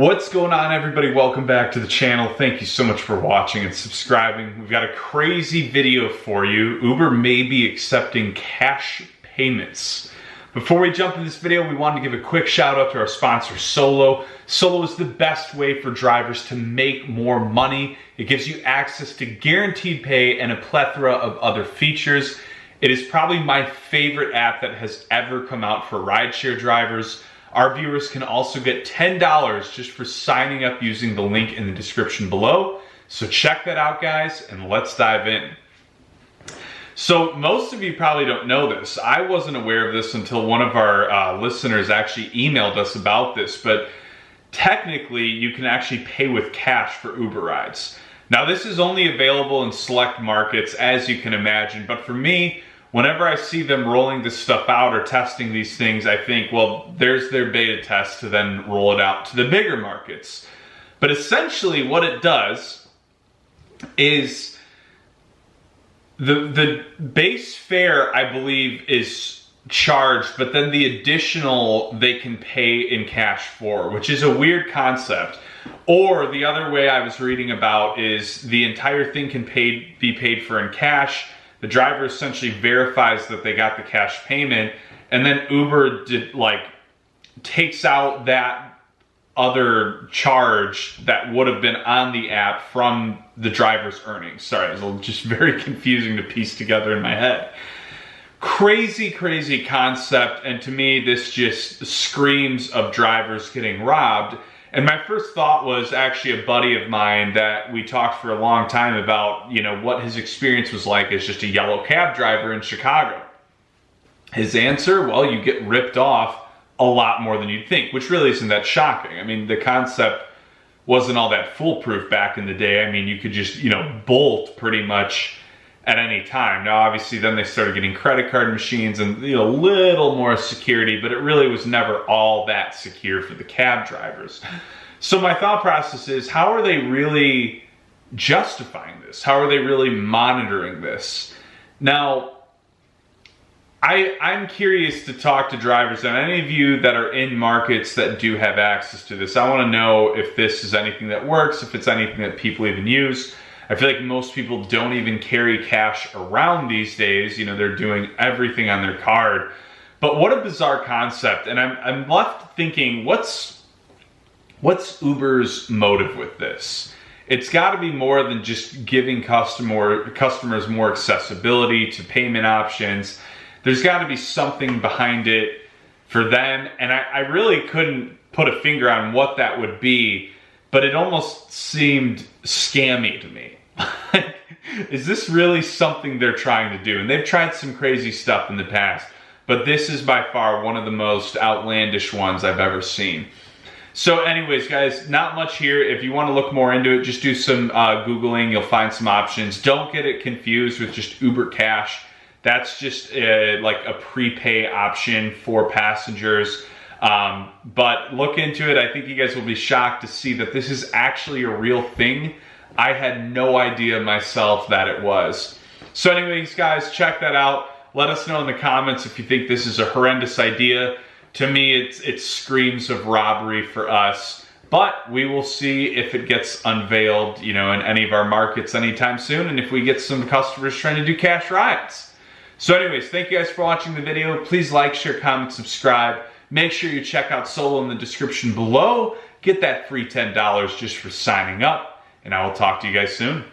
What's going on, everybody? Welcome back to the channel. Thank you so much for watching and subscribing. We've got a crazy video for you. Uber may be accepting cash payments. Before we jump into this video, we wanted to give a quick shout out to our sponsor, Solo. Solo is the best way for drivers to make more money. It gives you access to guaranteed pay and a plethora of other features. It is probably my favorite app that has ever come out for rideshare drivers. Our viewers can also get $10 just for signing up using the link in the description below. So check that out, guys, and let's dive in. So most of you probably don't know this. I wasn't aware of this until one of our listeners actually emailed us about this, but technically you can actually pay with cash for Uber rides. Now this is only available in select markets, as you can imagine, but for me, whenever I see them rolling this stuff out or testing these things, I think, well, there's their beta test to then roll it out to the bigger markets. But essentially what it does is the base fare, I believe, is charged, but then the additional they can pay in cash for, which is a weird concept. Or the other way I was reading about is the entire thing can be paid for in cash. The driver essentially verifies that they got the cash payment, and then Uber takes out that other charge that would have been on the app from the driver's earnings. Sorry, it was just very confusing to piece together in my head. Crazy, crazy concept, and to me this just screams of drivers getting robbed. And my first thought was actually a buddy of mine that we talked for a long time about, you know, what his experience was like as just a yellow cab driver in Chicago. His answer, well, you get ripped off a lot more than you'd think, which really isn't that shocking. I mean, the concept wasn't all that foolproof back in the day. I mean, you could just, you know, bolt pretty much at any time. Now, obviously, then they started getting credit card machines and, you know, a little more security, but it really was never all that secure for the cab drivers. So my thought process is, how are they really justifying this? How are they really monitoring this? Now, I'm curious to talk to drivers, and any of you that are in markets that do have access to this, I want to know if this is anything that works, if it's anything that people even use. I feel like most people don't even carry cash around these days. You know, they're doing everything on their card. But what a bizarre concept. And I'm left thinking, what's Uber's motive with this? It's got to be more than just giving customers more accessibility to payment options. There's got to be something behind it for them. And I really couldn't put a finger on what that would be, but it almost seemed scammy to me. Is this really something they're trying to do? And they've tried some crazy stuff in the past, but this is by far one of the most outlandish ones I've ever seen. So anyways, guys, not much here. If you want to look more into it, just do some Googling. You'll find some options. Don't get it confused with just Uber Cash. That's just like a prepay option for passengers. But look into it. I think you guys will be shocked to see that this is actually a real thing. I had no idea myself that it was. So anyways, guys, check that out. Let us know in the comments if you think this is a horrendous idea. To me, it screams of robbery for us. But we will see if it gets unveiled, you know, in any of our markets anytime soon, and if we get some customers trying to do cash rides. So anyways, thank you guys for watching the video. Please like, share, comment, subscribe. Make sure you check out Solo in the description below. Get that free $10 just for signing up. And I will talk to you guys soon.